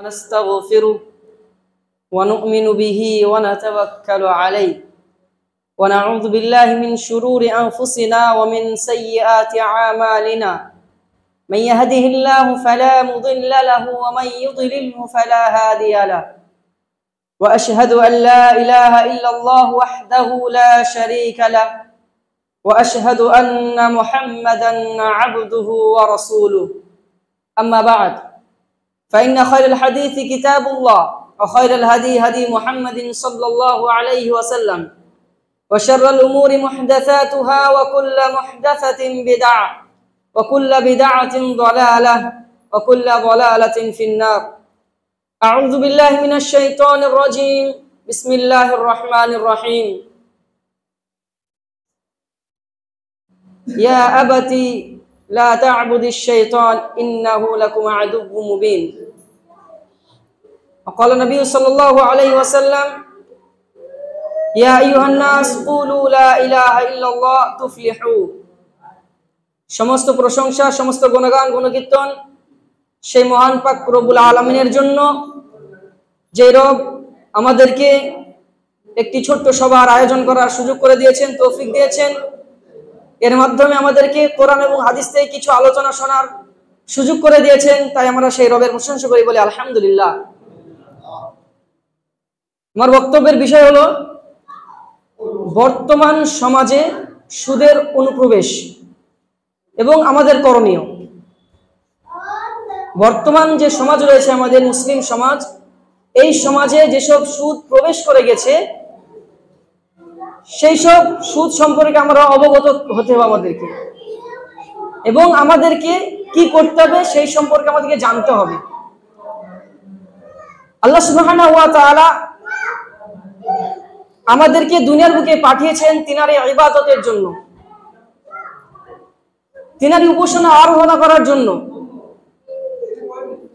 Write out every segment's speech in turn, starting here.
ونستغفره ونؤمن به ونتوكل عليه ونعوذ بالله من شرور أنفسنا ومن سيئات أعمالنا من يهده الله فلا مضل له ومن يضلله فلا هادي له وأشهد أن لا إله إلا الله وحده لا شريك له وأشهد أن محمدا عبده ورسوله أما بعد فإن خير الحديث كتاب الله وخير الهدي هدي محمد صلى الله عليه وسلم وشر الأمور محدثاتها وكل محدثة بدعة وكل بدعة ضلالة وكل ضلالة في النار أعوذ بالله من الشيطان الرجيم بسم الله الرحمن الرحيم يا أبتي لا تعبد الشيطان إنه لكم عدو مبين وقال النبي صلى الله عليه وسلم يا أيها الناس قولوا لا إله إلا الله تفلحوا সমস্ত প্রশংসা সমস্ত গুণগান গুণকীর্তন সেই মহান পাক রব্বুল আলামিনের জন্য যে রব আমাদেরকে একটি ছোট্ট সভার আয়োজন করার সুযোগ করে দিয়েছেন, তৌফিক দিয়েছেন। এর মাধ্যমে আমাদেরকে কোরআন এবং হাদিস থেকে কিছু আলোচনা শোনার সুযোগ করে দিয়েছেন, তাই আমরা সেই রবের প্রশংসা করি, বলি আলহামদুলিল্লাহ। আমার বক্তব্যের বিষয় হলো বর্তমান সমাজে সুদের অনুপ্রবেশ এবং আমাদের করণীয়। বর্তমান যে সমাজ রয়েছে আমাদের মুসলিম সমাজ, এই সমাজে যেসব সুদ প্রবেশ করে গেছে সেই সব সুদ সম্পর্কে আমরা অবগত হতে হবে আমাদেরকে, এবং আমাদেরকে কি করতে হবে সেই সম্পর্কে আমাদেরকে জানতে হবে। আল্লাহ সুবহানাহু ওয়া তাআলা আমাদেরকে দুনিয়ার বুকে পাঠিয়েছেন তিনারই ইবাদতের জন্য, তিনারই উপাসনা আরাধনা করার জন্য।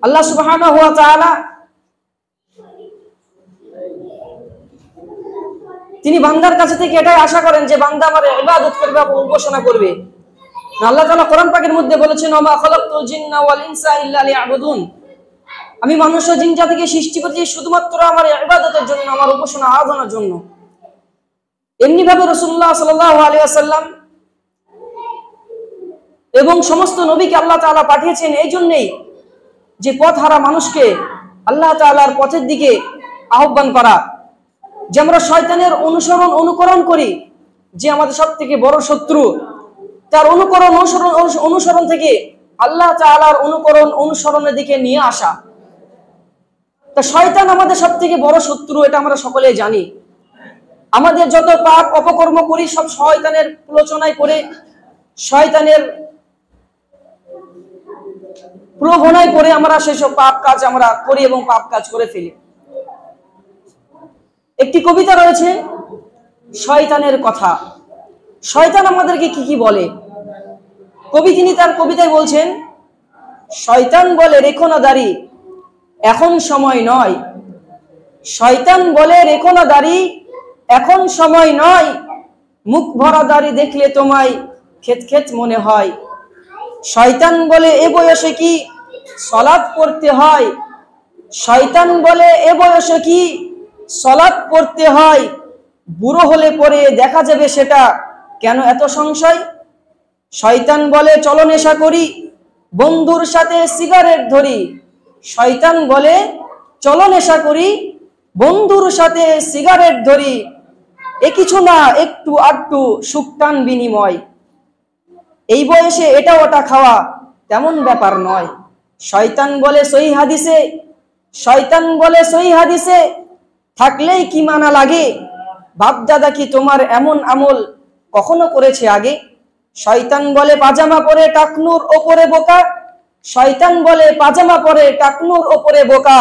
আল্লাহ সুবহানাহু ওয়া তাআলা তিনি বান্দার কাছে থেকে এটাই আশা করেন যে বান্দা আমার ইবাদত করবে এবং উপাসনা করবে। আল্লাহ তাআলা কোরআন পাকের মধ্যে বলেছেন ওয়া মা খালাকতুল জিন্না ওয়াল ইনসা ইল্লা লিয়াবুদুন, আমি মানুষ ও জিন জাতিকে সৃষ্টি করেছি শুধুমাত্র আমার ইবাদতের জন্য, আমার উপাসনা আরাধনার জন্য। এমনি ভাবে রাসূলুল্লাহ সাল্লাল্লাহু আলাইহি ওয়াসাল্লাম এবং সমস্ত নবীকে আল্লাহ তাআলা পাঠিয়েছেন এই জন্যই যে পথহারা মানুষকে আল্লাহ তাআলার পথের দিকে আহ্বান করা, যে আমরা শয়তানের অনুকরণ করি, যে আমাদের সবথেকে বড় শত্রু, তার অনুসরণ থেকে আল্লাহ তাআলার অনুসরণের দিকে নিয়ে আসা। তা শয়তান আমাদের সবথেকে বড় শত্রু, এটা আমরা সকলেই জানি। আমাদের যত পাপ অপকর্ম করি সব শয়তানের প্রলোচনায় পড়ে, শয়তানের প্রলোভনায় পড়ে আমরা সেসব পাপ কাজ আমরা করি এবং পাপ কাজ করে ফেলি। একটি কবিতা রয়েছে শয়তানের কথা। শয়তান আমাদেরকে কি কি বলে? কবি তিনি তার কবিতায় বলছেন, শয়তান বলে রেখো না দাড়ি, এখন সময় নয়। শয়তান বলে রেখো না দাড়ি, এখন সময় নয়। মুখ ভরা দাড়ি দেখলে তোমায় খেত খেত মনে হয়। শয়তান বলে এ বয়সে কি সালাত পড়তে হয়। শয়তান বলে এ বয়সে কি সালাত পড়তে হয়। বুড়ো হলে পরে দেখা যাবে সেটা, কেন এত সংশয়। শয়তান বলে চলো নেশা করি, বন্ধুর সাথে সিগারেট ধরি। শয়তান বলে চলো নেশা করি, বন্ধুর সাথে সিগারেট ধরি। এ কিছু না, একটু আধটু সুখটান বিনিময়। এই বয়সে এটা ওটা খাওয়া তেমন ব্যাপার নয়। শয়তান বলে সহিহ হাদিসে, শয়তান বলে সহিহ হাদিসে থাকলেই কি মানা লাগে। বাপদাদা কি তোমার এমন আমল কখনো করেছে আগে। শয়তান বলে পাজামা পরে টাকনুর ওপরে বোকা। শয়তান বলে পাজামা পরে টাকনুর ওপরে বোকা।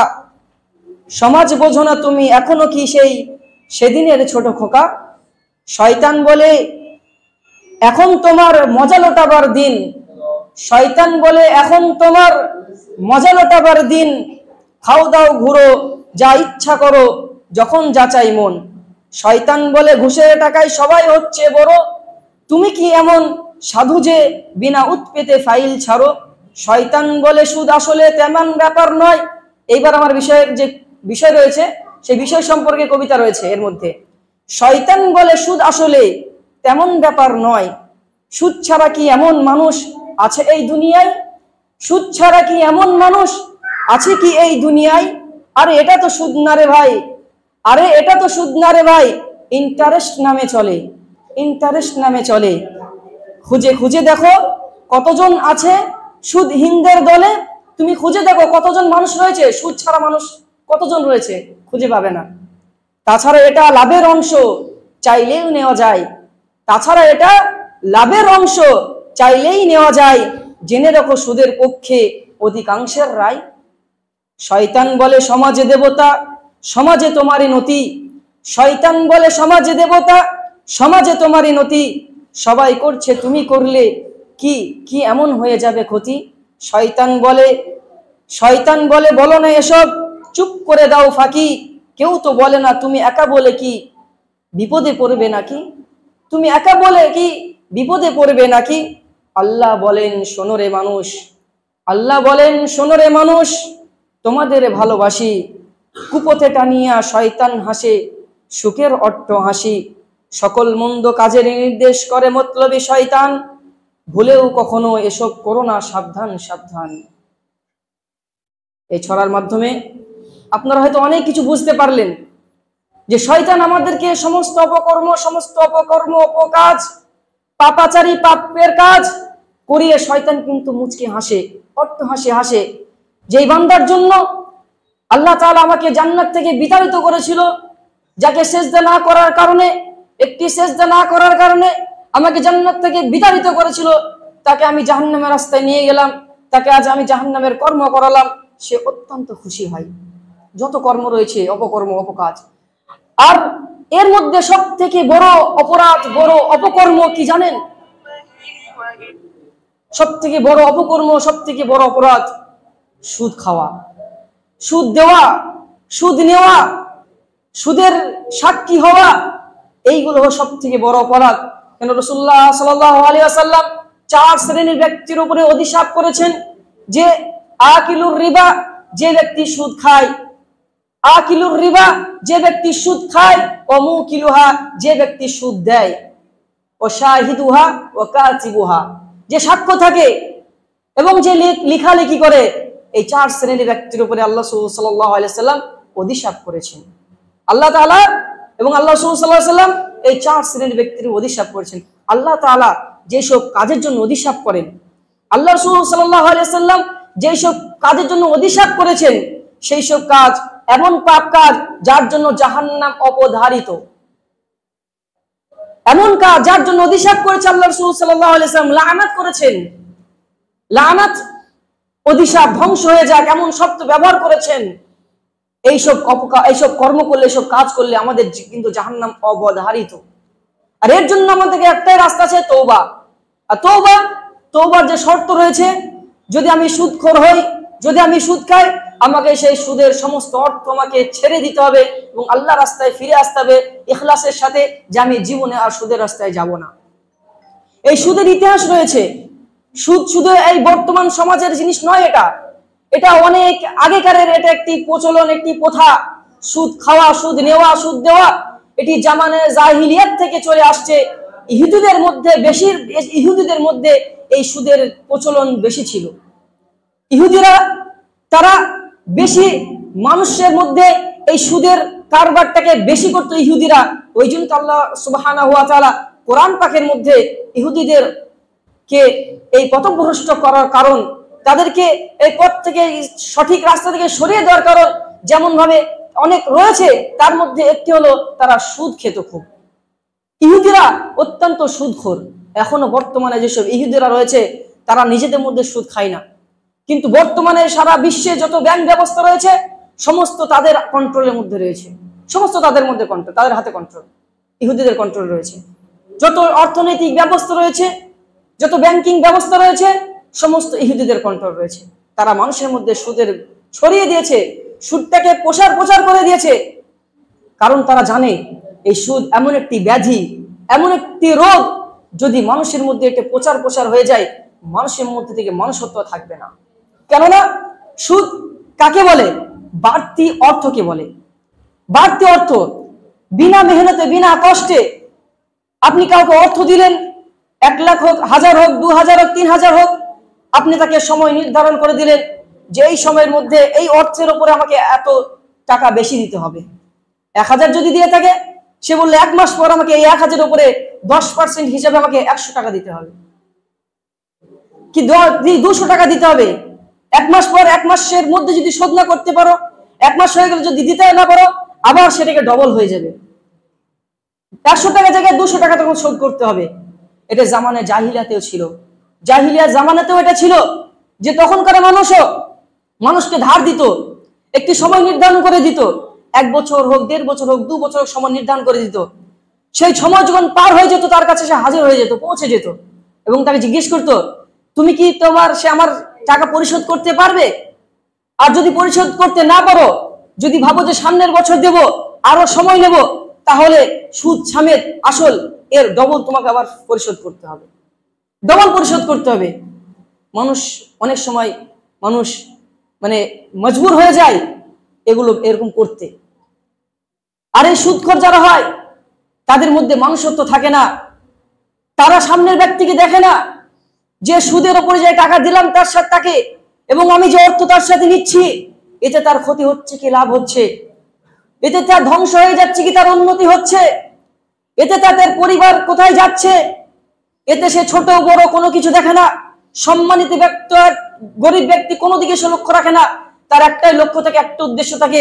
সমাজ বোঝো না তুমি এখনো কি সেই সেদিনের ছোট খোকা। শয়তান বলে এখন তোমার মজা লোটাবার দিন। শয়তান বলে এখন তোমার মজা লোটাবার দিন। খাও দাও ঘুরো যা ইচ্ছা করো যখন যাচাই মন। শয়তান বলে ঘুষের টাকায় সবাই হচ্ছে বড়। তুমি কি এমন সাধু যে বিনা উৎপেতে ফাইল ছাড়ো। শয়তান বলে সুদ আসলে তেমন ব্যাপার নয়। এইবার আমার বিষয়ের যে বিষয় রয়েছে সেই বিষয় সম্পর্কে কবিতা রয়েছে। এর মধ্যে শয়তান বলে সুদ আসলে তেমন ব্যাপার নয়, সুদ ছাড়া কি এমন মানুষ আছে এই দুনিয়ায়? সুদ ছাড়া কি এমন মানুষ আছে কি এই দুনিয়ায়? আরে এটা তো সুদ না রে ভাই, আরে এটা তো সুদ না রে ভাই, ইন্টারেস্ট নামে চলে, ইন্টারেস্ট নামে চলে। খুঁজে খুঁজে দেখো কতজন আছে সুদহীনদের দলে। তুমি খুঁজে দেখো কতজন মানুষ রয়েছে, সুদ ছাড়া মানুষ কতজন রয়েছে, খুঁজে পাবে না। তাছাড়া এটা লাভের অংশ, চাইলেও নেওয়া যায়। তাছাড়া এটা লাভের অংশ, চাইলেই নেওয়া যায়। জেনে রাখো সুদের পক্ষে অধিকাংশের রায়। শয়তান বলে সমাজে দেবতা, সমাজে তোমারই নতি। শয়তান বলে সমাজে দেবতা, সমাজে তোমারই নতি। সবাই করছে তুমি করলে কি কি এমন হয়ে যাবে ক্ষতি? শয়তান বলে বলো না এসব, চুপ করে দাও ফাঁকি। কেউ তো বলে না তুমি একা বলে কি বিপদে পড়বে নাকি? তুমি একা বলে কি বিপদে পড়বে নাকি? আল্লাহ বলেন শোনো রে মানুষ, আল্লাহ বলেন শোনো রে মানুষ, তোমাদের ভালোবাসি। কুপথে টানিয়া শয়তান হাসে, সুখের অট্ট হাসি। সকল মন্দ কাজের নির্দেশ করে মতলবী শয়তান। ভুলেও কখনো এসব করো না, সাবধান সাবধান। এই ছড়ার মাধ্যমে আপনারা হয়তো অনেক কিছু বুঝতে পারলেন যে শয়তান আমাদেরকে সমস্ত অপকর্ম অপকাজ পাপাচারী পাপের কাজ করিয়ে শয়তান কিন্তু মুচকে হাসে, অট্ট হাসে। যেই বান্দার জন্য আল্লাহ তাআলা আমাকে জান্নাত থেকে বিতাড়িত করেছিল, যাকে সেজদা না করার কারণে, একটি সেজদা না করার কারণে আমাকে জান্নাত থেকে বিতাড়িত করেছিল, তাকে আমি জাহান্নামের রাস্তায় নিয়ে গেলাম, তাকে আজ আমি জাহান্নামের কর্ম করালাম, সে অত্যন্ত খুশি হয়। যত কর্ম রয়েছে অপকর্ম অপকাজ, আর এর মধ্যে সব থেকে বড় অপরাধ, বড় অপকর্ম কি জানেন? সব থেকে বড় অপকর্ম, সব থেকে বড় অপরাধ সুদ খাওয়া, সুদ দেওয়া, সুদ নেওয়া, সুদের সাক্ষী হওয়া। এইগুলো সব থেকে বড় অপরাধ। কেন রাসূলুল্লাহ সাল্লাল্লাহু আলাইহি ওয়াসাল্লাম 4 শ্রেণীর ব্যক্তির উপরে অভিশাপ করেছেন যে আকিলুর রিবা, যে ব্যক্তি সুদ খায়, আকিলুর রিবা, যে ব্যক্তি সুদ খায়, ও মুকিলুহা, যে ব্যক্তি সুদ দেয়, ও শাহিদুহা ও কাতিবুহা, যে সাক্ষ্য থাকে এবং যে লেখালেখি করে। এই 4 শ্রেণীর ব্যক্তির উপরে আল্লাহ সাল্লাল্লাহু আলাইহি ওয়াসাল্লাম অভিশাপ করেছেন। আল্লাহ তাআলা এবং আল্লাহ সাল্লাল্লাহু আলাইহি ওয়াসাল্লাম এই 4 শ্রেণীর ব্যক্তির অভিশাপ করেছেন। আল্লাহ তাআলা যেসব কাজের জন্য অভিশাপ করেন, আল্লাহ সাল্লাল্লাহু আলাইহি ওয়াসাল্লাম যেসব কাজের জন্য অভিশাপ করেছেন, সেই সব কাজ এমন পাপ কাজ যার জন্য জাহান্নাম অপধারিত। এমন কাজ যার জন্য অভিশাপ করেছে আল্লাহ রাসূল সাল্লাল্লাহু আলাইহি ওয়াসাল্লাম, লানাত করেছেন। লানাত, অভিশাপ, ধ্বংস হয়ে যাক এমন শব্দ ব্যবহার করেছেন। এইসব কর্ম করলে, এইসব কাজ করলে আমাদের কিন্তু জাহান্নাম অবধারিত। আর এর জন্য আমাদেরকে একটাই রাস্তা আছে, তওবা। আর তওবার যে শর্ত রয়েছে, যদি আমি সুদখোর হই, যদি আমি সুদ খাই, আমাকে সেই সুদের সমস্ত অর্থ আমাকে ছেড়ে দিতে হবে এবং আল্লাহর রাস্তায় ফিরে আসতে হবে ইখলাসের সাথে, যে আমি জীবনে আর সুদের রাস্তায় যাব না। এই সুদের ইতিহাস রয়েছে। সুদ শুধু এই বর্তমান সমাজের জিনিস নয়, এটা অনেক আগেকারের, এটা একটি প্রচলন, একটি প্রথা। সুদ খাওয়া, সুদ নেওয়া, সুদ দেওয়া, এটি জামানে জাহিলিয়াত থেকে চলে আসছে। ইহুদিদের মধ্যে এই সুদের প্রচলন বেশি ছিল। ইহুদিরা তারা বেশি মানুষের মধ্যে এই সুদের কারবারটাকে বেশি করতো ইহুদিরা। ওই জন্য আল্লাহ সুবহানাহু ওয়া তাআলা কোরআন পাকের মধ্যে ইহুদিদেরকে এই পথভ্রষ্ট করার কারণ, তাদেরকে এই পথ থেকে, সঠিক রাস্তা থেকে সরিয়ে দেওয়ার কারণ যেমন ভাবে অনেক রয়েছে, তার মধ্যে একটি হলো তারা সুদ খেত খুব। ইহুদিরা অত্যন্ত সুদখোর। এখনো বর্তমানে যেসব ইহুদিরা রয়েছে তারা নিজেদের মধ্যে সুদ খায় না, কিন্তু বর্তমানে সারা বিশ্বে যত ব্যাংক ব্যবস্থা রয়েছে সমস্ত তাদের কন্ট্রোলের মধ্যে রয়েছে, সমস্ত তাদের মধ্যে কন্ট্রোল, তাদের হাতে কন্ট্রোল, ইহুদিদের কন্ট্রোল রয়েছে। যত অর্থনৈতিক ব্যবস্থা রয়েছে, যত ব্যাংকিং ব্যবস্থা রয়েছে, সমস্ত ইহুদিদের কন্ট্রোল রয়েছে। তারা মানুষের মধ্যে সুদের ছড়িয়ে দিয়েছে, সুদটাকে প্রচার করে দিয়েছে। কারণ তারা জানে এই সুদ এমন একটি ব্যাধি, এমন একটি রোগ, যদি মানুষের মধ্যে এটা প্রচার হয়ে যায়, মানুষের মধ্যে থেকে মানুষত্ব থাকবে না। কেননা সুদ কাকে বলে? বাড়তি অর্থকে বলে। বাড়তি অর্থ, বিনা মেহনতে বিনা কষ্টে আপনি কাউকে অর্থ দিলেন, 1 লাখ হোক, 1000 হোক, 2000 হোক, 3000 হোক, আপনি তাকে সময় নির্ধারণ করে দিলেন যে এই সময়ের মধ্যে এই অর্থের উপরে আমাকে এত টাকা বেশি দিতে হবে। 1000 যদি দিয়ে থাকে, সে বললে 1 মাস পর আমাকে এই 1000 উপরে 10% হিসাবে আমাকে 100 টাকা দিতে হবে, কি 200 টাকা দিতে হবে। 1 মাস পর, 1 মাসের মধ্যে যদি শোধ না করতে পারো, 1 মাস হয়ে গেলে যদি দিতে না পারো, আবার সেটাকে ডবল হয়ে যাবে। 100 টাকা জায়গায় 200 টাকা তখন শোধ করতে হবে। এটা জামানে জাহিলিয়াতেও ছিল, জাহিলিয়ার জামানাতেও এটা ছিল যে তখনকার মানুষও মানুষকে ধার দিত, একটি সময় নির্ধারণ করে দিত, 1 বছর হোক, 1.5 বছর হোক, 2 বছর সময় নির্ধারণ করে দিত। সেই সময় যখন পার হয়ে যেত, তার কাছে সে হাজির হয়ে যেত, পৌঁছে যেত, এবং তাকে জিজ্ঞেস করতো, তুমি কি সে আমার টাকা পরিশোধ করতে পারবে? আর যদি পরিশোধ করতে না পারো, যদি ভাবো যে সামনের বছর দেব, আরো সময় নেব, তাহলে সুদ সমেত আসল এর ডবল তোমাকে আবার পরিশোধ করতে হবে, ডবল পরিশোধ করতে হবে। মানুষ অনেক সময় মানুষ মানে মজবুর হয়ে যায় এগুলো এরকম করতে। আর এই সুদখোর যারা হয়, তাদের মধ্যে মানুষত্ব থাকে না। তারা সামনের ব্যক্তিকে দেখে না যে সুদের উপরে যে টাকা দিলাম তার সাথে তাকে, এবং আমি যে অর্থ তার সাথে নিচ্ছি, এতে তার ক্ষতি হচ্ছে কি লাভ হচ্ছে, এতে তার ধ্বংস হয়ে যাচ্ছে কি তার উন্নতি হচ্ছে, এতে তাদের পরিবার কোথায় যাচ্ছে, এতে সে ছোট বড় কোনো কিছু দেখে না। সম্মানিত ব্যক্তি আর গরিব ব্যক্তি কোনো দিকে সে লক্ষ্য রাখে না, তার একটাই লক্ষ্য থাকে, একটা উদ্দেশ্য থাকে,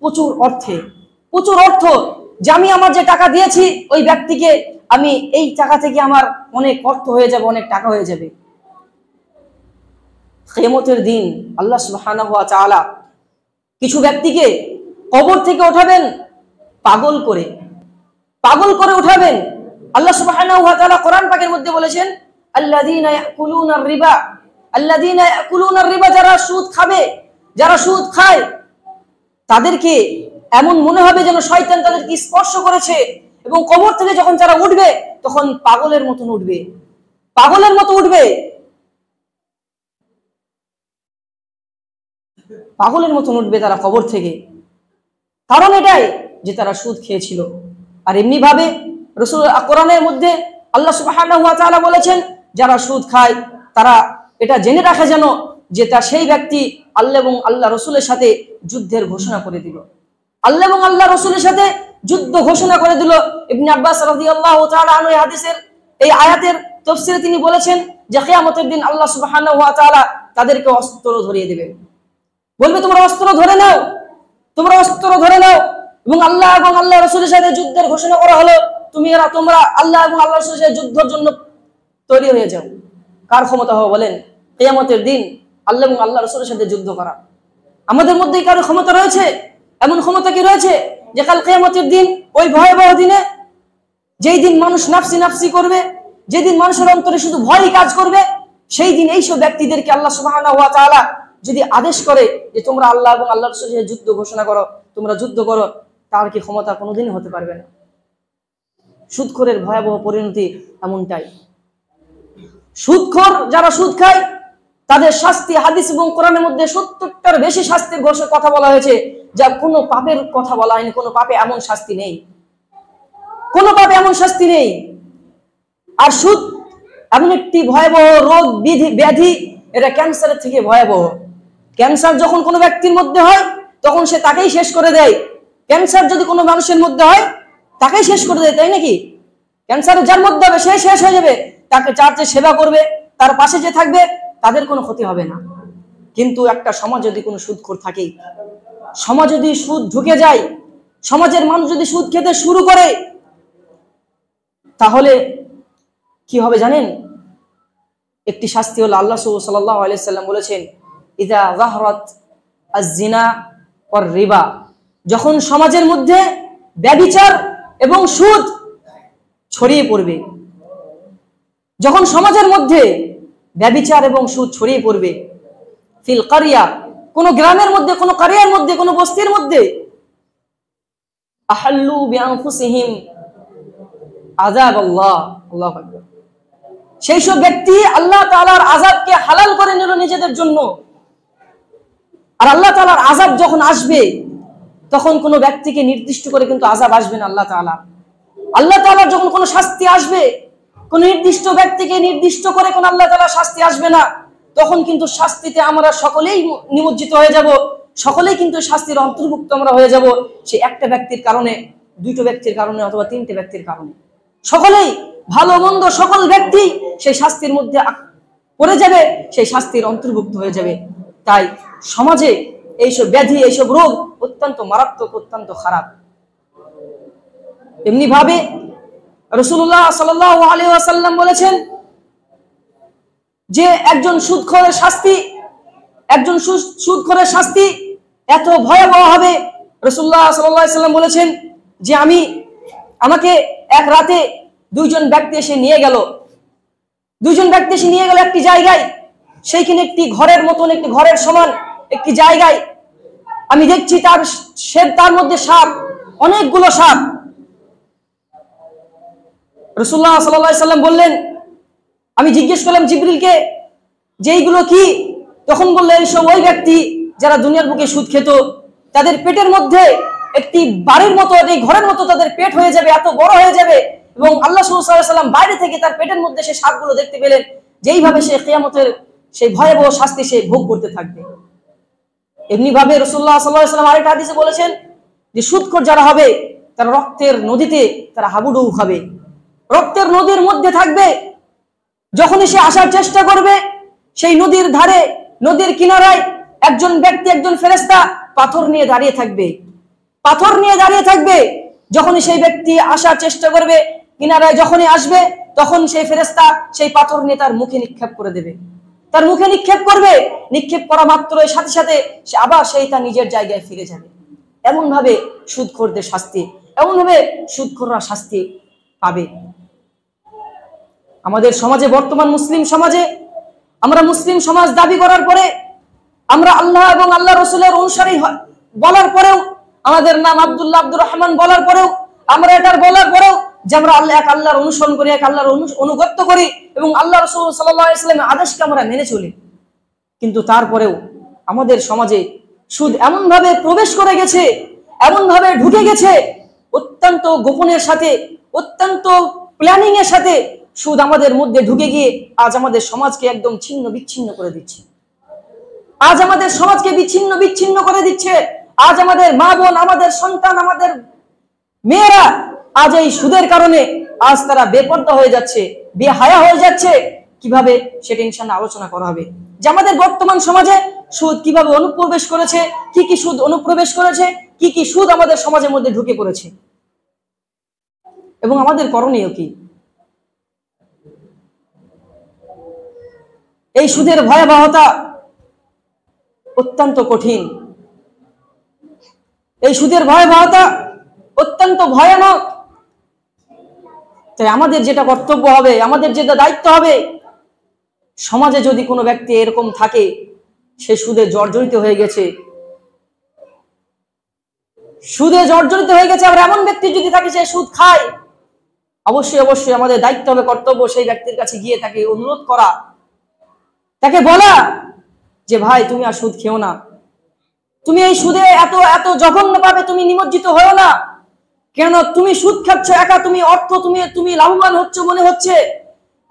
প্রচুর অর্থে, প্রচুর অর্থ, যে আমি আমার যে টাকা দিয়েছি ওই ব্যক্তিকে, আমি এই টাকা থেকে আমার অনেক অর্থ হয়ে যাবে, অনেক টাকা হয়ে যাবে। কিয়ামতের দিন আল্লাহ সুবহানাহু ওয়া তাআলা কিছু ব্যক্তিকে কবর থেকে উঠাবেন পাগল করে, পাগল করে উঠাবেন। আল্লাহ সুবহানাহু ওয়া তাআলা কোরআন পাকের মধ্যে বলেছেন, আল্লাযীনা ইয়াকুলুনার রিবা, আল্লাযীনা ইয়াকুলুনার রিবা, যারা সুদ খাবে, যারা সুদ খায়, তাদেরকে এমন মনে হবে যেন শয়তান তাদেরকে স্পর্শ করেছে, এবং কবর থেকে যখন যারা উঠবে তখন পাগলের মতন উঠবে, পাগলের মতো উঠবে, পাগলের মতন উঠবে তারা কবর থেকে। কারণ এটাই যে তারা সুদ খেয়েছিল। আর এমনি ভাবে রাসূল কোরআনের মধ্যে আল্লাহ সুবহানাহু ওয়া তাআলা বলেছেন, যারা সুদ খায় তারা এটা জেনে রাখে যেন যে তার সেই ব্যক্তি আল্লাহ এবং আল্লাহ রসুলের সাথে যুদ্ধের ঘোষণা করে দিল, আল্লাহ এবং আল্লাহ রসুলের সাথে যুদ্ধ ঘোষণা করে দিল। ইবনে আব্বাস রাদিয়াল্লাহু তাআলা আনহু এই হাদিসের এই আয়াতের তাফসীরে তিনি বলেছেন যে কিয়ামতের দিন আল্লাহ সুবহানাহু ওয়া তাআলা তাদেরকে অস্ত্র ধরিয়ে দিবেন, বলবে তোমরা অস্ত্র ধরে নাও, তোমরা অস্ত্র ধরে নাও, এবং আল্লাহ এবং আল্লাহ রসুলের সাথে যুদ্ধের ঘোষণা করা হলো, তোমরা আল্লাহ এবং আল্লাহ রসুলের সাথে যুদ্ধের জন্য তৈরি হয়ে যাও। কার ক্ষমতা হবে বলেন কিয়ামতের দিন আল্লাহ এবং আল্লাহ রসুলের সাথে যুদ্ধ করা? আমাদের মধ্যে কারো ক্ষমতা রয়েছে? এমন ক্ষমতা কি রয়েছে যে কাল কিয়ামতের দিন, ওই ভয়াবহ দিনে, যেই দিন মানুষ নাফসি নাফসি করবে, যেদিন মানুষের অন্তরে শুধু ভয়ই কাজ করবে, সেই দিন এইসব ব্যক্তিদেরকে আল্লাহ সুবহানাহু ওয়া তাআলা যদি আদেশ করে যে তোমরা আল্লাহ এবং আল্লাহ রাসূলের সাথে যুদ্ধ ঘোষণা করো, তোমরা যুদ্ধ করো, তার কি ক্ষমতা কোনোদিনই হতে পারবে না। সুদখোরের ভয়াবহ পরিণতি এমনটাই। সুদখোর যারা সুদ খায় তাদের শাস্তি হাদিস এবং কোরআনের মধ্যে 70টার বেশি শাস্তির কথা বলা হয়েছে, যা কোনো পাপের কথা বলা হয়নি। কোনো পাপে এমন শাস্তি নেই, কোনো পাপে এমন শাস্তি নেই। আর সুদ এমন একটি ভয়াবহ রোগ ব্যাধি, এটা ক্যান্সারের থেকে ভয়াবহ। ক্যান্সার যখন কোনো ব্যক্তির মধ্যে হয় তখন সে তাকেই শেষ করে দেয়। ক্যান্সার যদি কোনো মানুষের মধ্যে হয় তাকেই শেষ করে দেয়, তাই নাকি? ক্যান্সার যার মধ্যে হবে সে শেষ হয়ে যাবে, তাকে যার যে সেবা করবে, তার পাশে যে থাকবে, তাদের কোনো ক্ষতি হবে না। কিন্তু একটা সমাজ যদি কোনো সুদখোর থাকে, সমাজ যদি সুদ ঢুকে যায়, সমাজের মানুষ যদি সুদ খেতে শুরু করে, তাহলে কি হবে জানেন? একটি শাস্তি হলো, আল্লাহ সাল্লাল্লাহু আলাইহি ওয়াসাল্লাম বলেছেন, ইযা যাহরাত আয-যিনা ওয়ার রিবা, যখন সমাজের মধ্যে ব্যভিচার এবং সুদ ছড়িয়ে পড়বে, যখন সমাজের মধ্যে ব্যভিচার এবং সুদ ছড়িয়ে পড়বে, ফিল কারিয়া, কোন গ্রামের মধ্যে, কোন কারিয়ার মধ্যে, কোন বস্তির মধ্যে, আহাল্লু বিআনফুসিহিম আযাবাল্লাহ, আল্লাহু আকবার, সেই সব ব্যক্তি আল্লাহ তাআলার আযাবকে হালাল করে নিল নিজেদের জন্য। আর আল্লাহ তাআলার আযাব যখন আসবে তখন কোনো ব্যক্তিকে নির্দিষ্ট করে কিন্তু আযাব আসবে না। আল্লাহ তাআলার যখন কোনো শাস্তি আসবে, কোন নির্দিষ্ট ব্যক্তিকে নির্দিষ্ট করে কোন আল্লাহ তাআলার শাস্তি আসবে না, তখন কিন্তু শাস্তিতে আমরা সকলেই নিমজ্জিত হয়ে যাব, সকলেই কিন্তু শাস্তির অন্তর্ভুক্ত আমরা হয়ে যাব। সে একটা ব্যক্তির কারণে, দুটো ব্যক্তির কারণে, অথবা তিনটে ব্যক্তির কারণে, সকলেই ভালো মন্দ সকল ব্যক্তি সেই শাস্তির মধ্যে পড়ে যাবে, সেই শাস্তির অন্তর্ভুক্ত হয়ে যাবে। তাই সমাজে এইসব ব্যাধি, এইসব রোগ অত্যন্ত মারাত্মক, অত্যন্ত খারাপ। এমনি ভাবে রাসূলুল্লাহ সাল্লাল্লাহু আলাইহি ওয়াসাল্লাম বলেছেন যে একজন সুদখোরের শাস্তি এত ভয়াবহ হবে। রাসূলুল্লাহ সাল্লাল্লাহু আলাইহি ওয়াসাল্লাম বলেছেন যে আমাকে এক রাতে দুইজন ব্যক্তি এসে নিয়ে গেল একটি জায়গায়। সেইখানে একটি ঘরের মতন, একটি ঘরের সমান একটি জায়গায় আমি দেখছি তার মধ্যে সাপ, অনেকগুলো সাপ। রাসূলুল্লাহ সাল্লাল্লাহু আলাইহি ওয়াসাল্লাম বললেন, আমি জিজ্ঞেস করলাম জিবরিলকে যে এইগুলো কি? তখন বললেন এইসব ওই ব্যক্তি যারা দুনিয়ার বুকে সুদ খেত, তাদের পেটের মধ্যে একটি বাড়ির মতো, এই ঘরের মতো তাদের পেট হয়ে যাবে, এত বড় হয়ে যাবে। এবং আল্লাহ সাল্লাল্লাহু আলাইহি ওয়াসাল্লাম বাইরে থেকে তার পেটের মধ্যে সেই সাপগুলো দেখতে পেলেন, যেইভাবে সে কিয়ামতের সেই ভয়াবহ শাস্তি সে ভোগ করতে থাকবে। এমনি ভাবে রাসূলুল্লাহ সাল্লাল্লাহু আলাইহি ওয়াসাল্লাম আরেকটা হাদিসে বলেছেন যে সুদখোর যারা হবে তারা রক্তের নদীতে তারা হাবুডুবু খাবে, রক্তের নদীর মধ্যে থাকবে। যখনই সে আসার চেষ্টা করবে, সেই নদীর ধারে, নদীর কিনারায় একজন ব্যক্তি, একজন ফেরেশতা পাথর নিয়ে দাঁড়িয়ে থাকবে। যখনই সেই ব্যক্তি আসার চেষ্টা করবে, কিনারায় যখনই আসবে, তখন সেই ফেরেশতা সেই পাথর নিয়ে তার মুখে নিক্ষেপ করে দেবে। তার মুখে নিক্ষেপ করবে, নিক্ষেপ করা মাত্রই সাথে সাথে সে আবার তার নিজের জায়গায় ফিরে যাবে। এমন ভাবে সুদখোরদের শাস্তি, এমন ভাবে সুদখোররা শাস্তি পাবে। আমাদের সমাজে, বর্তমান মুসলিম সমাজে, আমরা মুসলিম সমাজ দাবি করার পরে, আমরা আল্লাহ এবং আল্লাহ রাসূলের অনুসারী বলার পরেও, আমাদের নাম আব্দুল্লাহ, আব্দুর রহমান বলার পরেও, আমরা এটার বলার পরেও যে আমরা এক আল্লাহর অনুসরণ করি, এক আল্লাহর অনুগত্য করি এবং আল্লাহ রাসূল সাল্লাল্লাহু আলাইহি ওয়াসাল্লামের আদেশকে আমরা মেনে চলি, কিন্তু তারপরেও আমাদের সমাজে সুদ এমন ভাবে প্রবেশ করে গেছে, এমন ভাবে ঢুকে গেছে, অত্যন্ত গোপনের সাথে, অত্যন্ত প্ল্যানিং এর সাথে সুদ আমাদের মধ্যে ঢুকে গিয়ে আজ আমাদের সমাজকে একদম ছিন্ন বিচ্ছিন্ন করে দিচ্ছে। আজ আমাদের সমাজকে বিচ্ছিন্ন করে দিচ্ছে। আজ আমাদের মা বোন, আমাদের সন্তান, আমাদের মেয়েরা আজ এই সুদের কারণে আজ তারা বেপর্দা হয়ে যাচ্ছে, বেহায়া হয়ে যাচ্ছে। কিভাবে সেটা ইনশাআল্লাহ আলোচনা করা হবে যে আমাদের বর্তমান সমাজে সুদ কিভাবে অনুপ্রবেশ করেছে, কি সুদ অনুপ্রবেশ করেছে, কি সুদ আমাদের সমাজের মধ্যে ঢুকে পড়েছে এবং আমাদের করণীয় কি। এই সুদের ভয়াবহতা অত্যন্ত কঠিন, এই সুদের ভয়াবহতা অত্যন্ত ভয়ানক। তাই আমাদের যেটা কর্তব্য হবে, আমাদের যেটা দায়িত্ব হবে, সমাজে যদি কোনো ব্যক্তি এরকম থাকে, সে সুদে জর্জরিত হয়ে গেছে, আবার এমন ব্যক্তি যদি থাকে সে সুদ খায়, অবশ্যই আমাদের দায়িত্ব হবে, কর্তব্য সেই ব্যক্তির কাছে গিয়ে তাকে অনুরোধ করা, তাকে বলা যে ভাই তুমি আর সুদ খেও না, তুমি এই সুদে এত জঘন্য ভাবে তুমি নিমজ্জিত হও না। কেন তুমি সুদ খাচ্ছ, একা তুমি তুমি লাভবান হচ্ছ মনে হচ্ছে,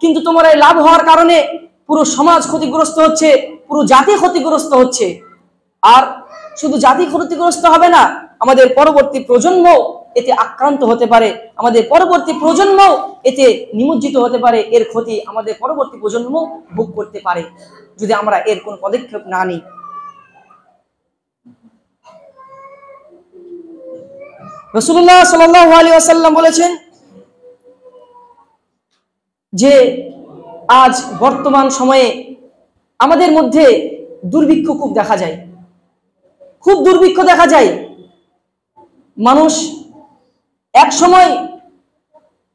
কিন্তু তোমার এই লাভ হওয়ার কারণে পুরো সমাজ ক্ষতিগ্রস্ত হচ্ছে, পুরো জাতি ক্ষতিগ্রস্ত হচ্ছে। আর শুধু জাতি ক্ষতিগ্রস্ত হবে না, আমাদের পরবর্তী প্রজন্ম এতে আক্রান্ত হতে পারে, আমাদের পরবর্তী প্রজন্ম এতে নিমজ্জিত হতে পারে। এর ক্ষতি আমাদের পরবর্তী প্রজন্ম ভোগ করতে পারে যদি আমরা এর কোন পদক্ষেপ না নিই। রাসূলুল্লাহ সাল্লাল্লাহু আলাইহি ওয়াসাল্লাম বলেছেন যে আজ বর্তমান সময়ে আমাদের মধ্যে দুর্ভিক্ষ খুব দেখা যায়, খুব দুর্ভিক্ষ দেখা যায়। মানুষ এক সময়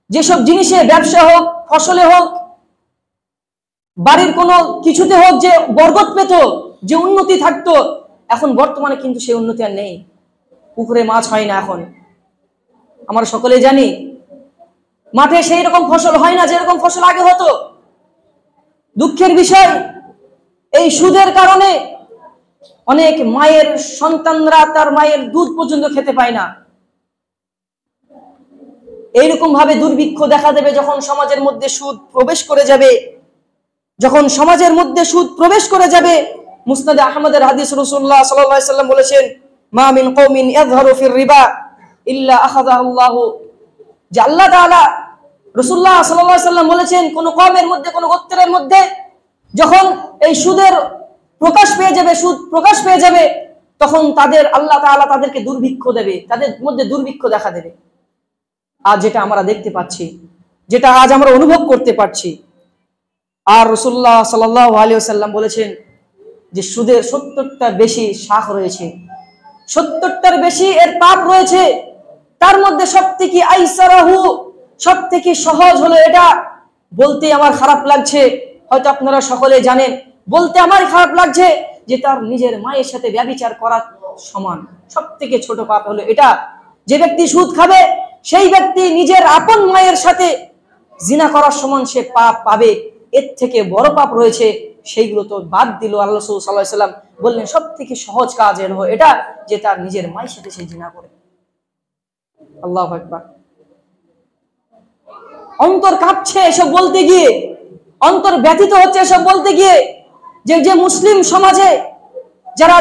যেসব জিনিসে, ব্যবসা হোক, ফসলে হোক, বাড়ির কোনো কিছুতে হোক, যে বরকত পেত, যে উন্নতি থাকতো, এখন বর্তমানে কিন্তু সেই উন্নতি আর নেই। পুকুরে মাছ হয় না এখন, আমরা সকলে জানি। মাঠে সেই রকম ফসল হয় না যেরকম ফসল আগে হতো। দুঃখের বিষয়, এই সুদের কারণে অনেক মায়ের সন্তানরা তার মায়ের দুধ পর্যন্ত খেতে পায় না। এইরকম ভাবে দুর্ভিক্ষ দেখা দেবে যখন সমাজের মধ্যে সুদ প্রবেশ করে যাবে। যখন সমাজের মধ্যে সুদ প্রবেশ করে যাবে, মুসনাদে আহমদের হাদিস, রাসূলুল্লাহ সাল্লাল্লাহু আলাইহি ওয়াসাল্লাম বলেছেন, মা মিন কওমিন ইয়াযহারু ফির রিবা ইল্লা আখাযাহুল্লাহু, যে আল্লাহ তাআলা, রাসূলুল্লাহ সাল্লাল্লাহু আলাইহি ওয়াসাল্লাম বলেছেন, কোন কওমের মধ্যে, কোন গোত্রের মধ্যে যখন এই সুদের প্রকাশ পেয়ে যাবে, সুদ প্রকাশ পেয়ে যাবে, তখন তাদের আল্লাহ তাআলা তাদেরকে দুর্ভিক্ষ দেবে, তাদের মধ্যে দুর্ভিক্ষ দেখা দেবে। আজ যেটা আমরা দেখতে পাচ্ছি, যেটা আজ আমরা অনুভব করতে পারছি। আর রাসূলুল্লাহ সাল্লাল্লাহু আলাইহি ওয়াসাল্লাম বলেছেন যে সুদের 70টার বেশি শাখ রয়েছে, 70টার বেশি এর পাপ রয়েছে। তার মধ্যে সবথেকে আইসারাহু, সবথেকে সহজ হলো এটা। বলতে আমার খারাপ লাগছে, হয়তো আপনারা সকলে জানেন, বলতে আমার খারাপ লাগছে যে তার নিজের মায়ের সাথে ব্যভিচার করা সমান। সবথেকে ছোট পাপ হলো এটা। যে ব্যক্তি সুদ খাবে সেই ব্যক্তি নিজের আপন মায়ের সাথে জিনা করার সমান সে পাপ পাবে। এর থেকে বড় পাপ রয়েছে, সেইগুলো তো বাদ দিল। আল্লাহ রাসূল সাল্লাল্লাহু আলাইহি ওয়াসাল্লাম বললেন সবথেকে সহজ কাজ এর হলো এটা, যে তার নিজের মায়ের সাথে সে জিনা করে। আল্লাহু আকবার। অন্তর কাঁপছে এসব বলতে গিয়ে, অন্তর ব্যথিত হচ্ছে এসব বলতে গিয়ে, যে যে মুসলিম সমাজে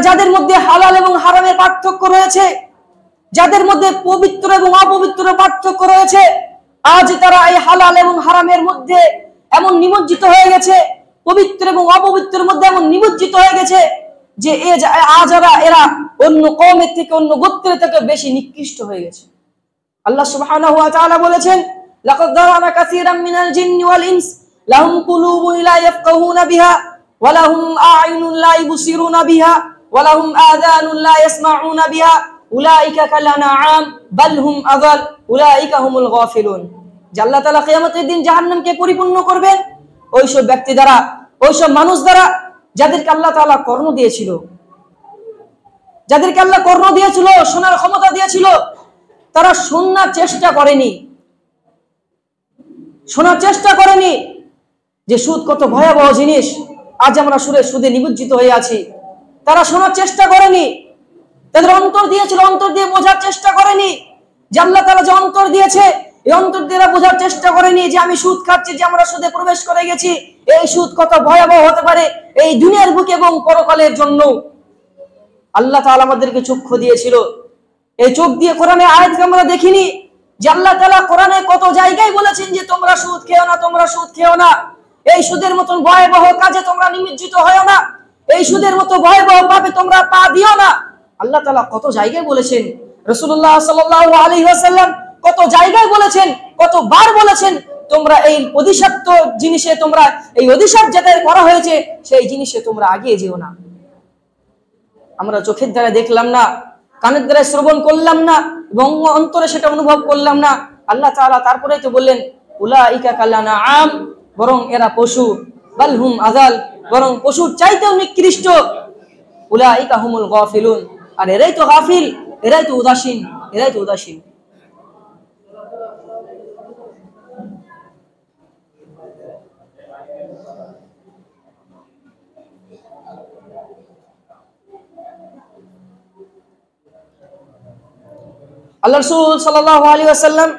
যাদের মধ্যে হালাল এবং হারামের পার্থক্য রয়েছে, যাদের মধ্যে পবিত্র এবং অপবিত্র পার্থক্য রয়েছে, আজ তারা এই হালাল এবং হারামের মধ্যে এমন নিমজ্জিত হয়ে গেছে, পবিত্র এবং অপবিত্রের মধ্যে এমন নিমজ্জিত হয়ে গেছে যে আজ এরা অন্য কওমের থেকে, অন্য গোত্রের থেকে বেশি নিকৃষ্ট হয়ে গেছে। আল্লাহ সুবহানাহু ওয়া তাআলা বলেছেন, লাকাদ যারানা কাসীরাম মিনাল জিন্নি ওয়াল ইনস লাহুম কুলুবুন লা ইয়াফকাহুনা বিহা ওয়া লাহুম আ'ইনুন লা ইবসিরুনা বিহা ওয়া লাহুম আযানুন লা ইয়াসমাউনা বিহা উলাইকা কাল আনআম বাল হুম আযাল উলাইকা হুমুল গাফিলুন। যে আল্লাহ তাআলা কিয়ামতের দিন জাহান্নামকে পরিপূর্ণ করবেন ওইসব ব্যক্তি দ্বারা, ওইসব মানুষ দ্বারা যাদেরকে আল্লাহ তাআলা কর্ণ দিয়েছিল, যাদেরকে আল্লাহ কর্ণ দিয়েছিল, শোনার ক্ষমতা দিয়েছিল, তারা শোনার চেষ্টা করেনি, শোনার চেষ্টা করেনি যে সুদ কত ভয়াবহ জিনিস। আজ আমরা সুদে নিমজ্জিত হয়ে আছি। তারা শোনার চেষ্টা করেনি, তাদের অন্তর দিয়েছিল, অন্তর দিয়ে বোঝার চেষ্টা করেনি যে আল্লাহ তাআলা যে অন্তর দিয়েছে, এই অন্তর দিয়ে বোঝার চেষ্টা করেনি যে আমি সুদ খাচ্ছি, যে আমরা সুদে প্রবেশ করে গেছি, এই সুদ কত ভয়াবহ হতে পারে এই দুনিয়ার বুকে এবং পরকালের জন্য। আল্লাহ তাআলা আমাদেরকে চক্ষু দিয়েছিল, এই চোখ দিয়ে কোরআনের আয়াতকে আমরা দেখিনি যে আল্লাহ তাআলা কোরআনে কত জায়গায় বলেছেন যে তোমরা সুদ খেও না, তোমরা সুদ খেও না, এই সুদের মতন ভয়াবহ কাজে তোমরা নিমজ্জিত হয়ো না, এই সুদের মতো ভয়াবহ পাপে তোমরা পা দিও না। আল্লাহ তাআলা কত জায়গায় বলেছেন, রাসূলুল্লাহ সাল্লাল্লাহু আলাইহি ওয়াসাল্লাম কত জায়গায় বলেছেন, কতবার বলেছেন, তোমরা এই অধিশপ্ত জিনিসে, তোমরা এই অধিশাপ যেটা করা হয়েছে সেই জিনিসে তোমরা আগিয়ে যেও না। আমরা চোখের দ্বারা দেখলাম না, কানের দ্বারা শ্রবণ করলাম না এবং অন্তরে সেটা অনুভব করলাম না। আল্লাহ তাআলা তারপরেই তো বললেন উলাইকা কাল আনআম, বরং এরা পশু, বাল হুম আযাল, বরং পশুর চাইতেও নিকৃষ্ট, উলাইকা হুমুল গাফিলুন, আর এরাই তো গাফিল, এরাই তো উদাসীন, এরাই তো উদাসীন। আল্লাহ রাসূল সাল্লাল্লাহু আলাইহি ওয়াসাল্লাম